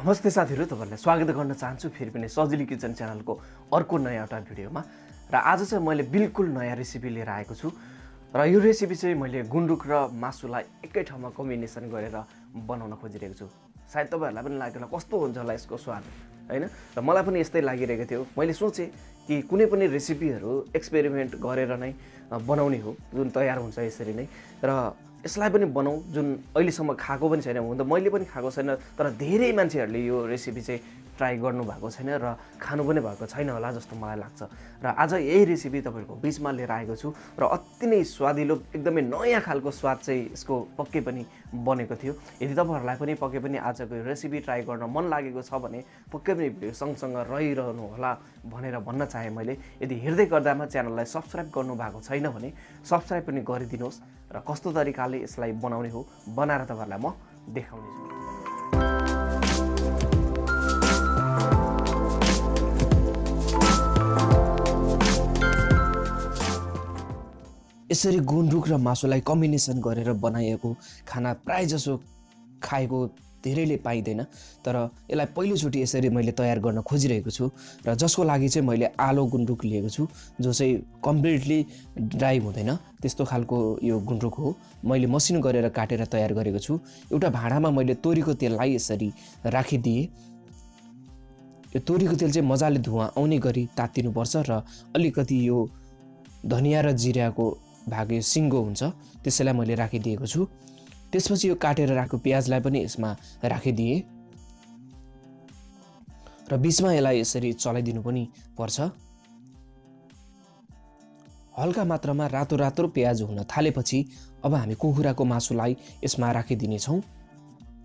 नमस्ते साथीहरु, तपाईहरुलाई स्वागत गर्न चाहन्छु फेरि पनि सजिलो किचन च्यानलको अर्को नयाँ एउटा भिडियोमा। र आज चाहिँ मैले बिल्कुल नयाँ रेसिपी लिएर आएको छु। र यो रेसिपी चाहिँ मैले गुन्द्रुक र मासुलाई एकै ठाउँमा कम्बिनेसन गरेर बनाउन खोजिरहेको छु। सायद तपाईहरुलाई पनि लाग्यो होला कस्तो हुन्छ होला यसको स्वाद, हैन? र मलाई पनि यस्तै लागिरहेको थियो। मैले सोचे कि कुनै पनि रेसिपीहरु एक्सपेरिमेन्ट गरेर नै बनाउने हो, जुन तयार हुन्छ यसरी नै। र यसलाई पनि बनाऊ जुन अहिलेसम्म खाएको पनि छैन, हुन त मैले पनि खाएको छैन, तर धेरै मान्छेहरूले यो रेसिपी चाहिँ ट्राई गर्नु भएको छैन र खानु पनि भएको छैन होला जस्तो मलाई लाग्छ। र आज यही रेसिपी तपाईहरुको बीचमा लिएर आएको छु र अति नै स्वादिलो एकदमै नयाँ खालको स्वाद चाहिँ यसको पक्कै पनि बनेको थियो। यदि तपाईहरुलाई पनि पक्कै पनि आजको रेसिपी ट्राई गर्न मन लागेको छ भने पक्कै पनि भिडियो सँगसँग रहिरहनु होला भनेर भन्न चाहे मैले। यदि हेर्दै गर्दामा च्यानललाई सब्स्क्राइब गर्नु भएको छैन भने सब्स्क्राइब पनि गरिदिनुहोस् र कस्तो तरिकाले यसलाई बनाउने हो बनाएर तपाईहरुलाई म देखाउने छु। यसरी गुन्द्रुक र मासुलाई कम्बिनेसन गरेर बनाइएको खाना प्राय जसो खाएको धेरैले पाइदैन, तर यसलाई पहिलोचोटि यसरी मैले तयार गर्न खोजिरहेको छु। र जसको लागि चाहिँ मैले आलो गुन्द्रुक लिएको छु, जो चाहिँ कम्प्लिटली ड्राई हुँदैन त्यस्तो खालको यो गुन्द्रुक हो। मैले मसिनो गरेर काटेर तयार गरेको छु। एउटा भाँडामा मैले तोरीको तेललाई यसरी राखिदिएँ। यो तोरीको तेल चाहिँ मजाले धुवाँ आउने गरी तात्तिनुपर्छ र अलिकति यो धनिया र जिराको भाग सिङ्गो हुन्छ त्यसैलाई मैले राखिदिएको छु। त्यसपछि यो काटेर राखेको प्याजलाई पनि यसमा राखिदिएँ र बीचमा यसलाई यसरी चलाइदिनु पनि पर्छ। हल्का मात्रामा रातो रातो प्याज हुन थालेपछि अब हामी कुखुराको मासुलाई यसमा राखिदिनेछौँ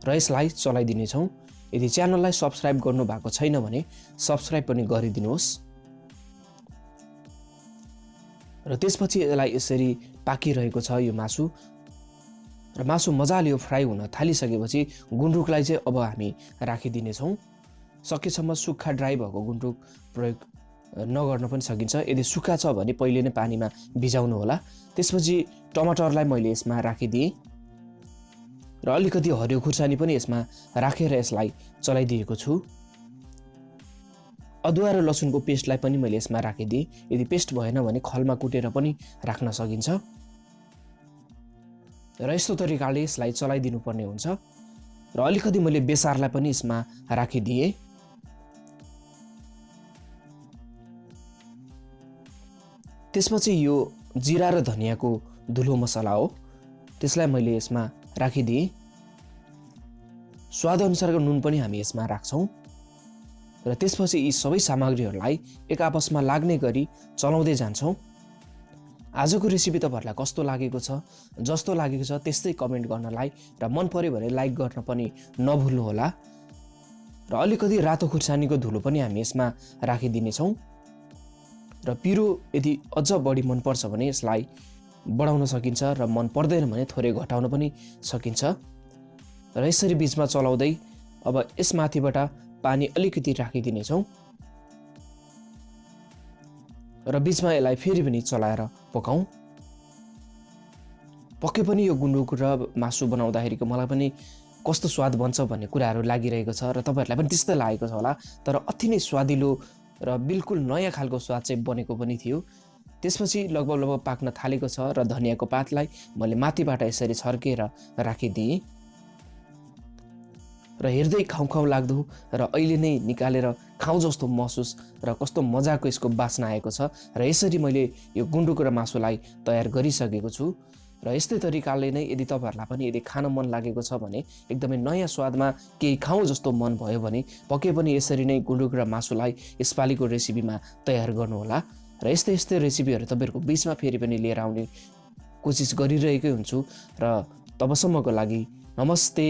र यसलाई चलाइदिनेछौँ। यदि च्यानललाई सब्स्क्राइब गर्नु भएको छैन भने सब्स्क्राइब पनि गरिदिनुहोस्। र त्यसपछि यसलाई यसरी पाकिरहेको छ यो मासु। र मासु मजाले यो फ्राई हुन थालिसकेपछि गुन्द्रुकलाई चाहिँ अब हामी राखिदिनेछौँ। सकेसम्म सुक्खा ड्राई भएको गुन्द्रुक प्रयोग नगर्न पनि सकिन्छ। यदि सुक्खा छ भने पहिले नै पानीमा भिजाउनु होला। त्यसपछि टमाटरलाई मैले यसमा राखिदिएँ र अलिकति हरियो खुर्सानी पनि यसमा राखेर यसलाई चलाइदिएको छु। अदुवा र लसुनको पेस्टलाई पनि मैले यसमा राखिदिएँ। यदि पेस्ट भएन भने खलमा कुटेर पनि राख्न सकिन्छ र यस्तो तरिकाले यसलाई चलाइदिनु पर्ने हुन्छ। र अलिकति मैले बेसारलाई पनि यसमा राखिदिएँ। त्यसपछि यो जिरा र धनियाको धुलो मसला हो, त्यसलाई मैले यसमा राखिदिएँ। स्वाद अनुसारको नुन पनि हामी यसमा राख्छौँ र त्यसपछि यी सबै सामग्रीहरूलाई एक आपसमा लाग्ने गरी चलाउँदै जान्छौँ। आजको रेसिपी तपाईहरुलाई कस्तो लागेको छ, जस्तो लागेको छ त्यस्तै कमेन्ट गर्नलाई र मन पर्यो भने लाइक गर्न पनि नभुल्नु होला। र अलिकति रातो खुर्सानीको धुलो पनि हामी यसमा राखिदिनेछौँ। र पिरो यदि अझ बढी मन पर्छ भने यसलाई बढाउन सकिन्छ र मन पर्दैन भने थोरै घटाउन पनि सकिन्छ। र यसरी बीचमा चलाउँदै अब यसमाथिबाट पानी अलिकति राखिदिनेछौँ र बीचमा यसलाई फेरि पनि चलाएर पकाउँ। पक्कै पनि यो गुन्द्रुक र मासु बनाउँदाखेरिको मलाई पनि कस्तो स्वाद बन्छ भन्ने कुराहरू लागिरहेको छ र तपाईहरुलाई पनि त्यस्तै लागेको छ होला। तर अति नै स्वादिलो र बिल्कुल नयाँ खालको स्वाद चाहिँ बनेको पनि थियो। त्यसपछि लगभग पाक्न थालेको छ र धनियाको पातलाई मैले माथिबाट यसरी छर्केर राखिदिएँ र हेर्दै खाउँ खाउँ लाग्दो र अहिले नै निकालेर खाउँ जस्तो महसुस र कस्तो मजाको यसको बास्ना आएको छ। र यसरी मैले यो गुन्द्रुक र मासुलाई तयार गरिसकेको छु। र यस्तै तरिकाले नै यदि तपाईहरुलाई पनि यदि खान मन लागेको छ भने एकदमै नयाँ स्वादमा केही खाउँ जस्तो मन भयो भने पक्कै पनि यसरी नै गुन्द्रुक र मासुलाई यसपालिको रेसिपीमा तयार गर्नुहोला। र यस्तै यस्तै रेसिपीहरू तपाईहरुको बीचमा फेरि पनि लिएर आउने कोसिस गरिरहेकै हुन्छु। र तबसम्मको लागि नमस्ते।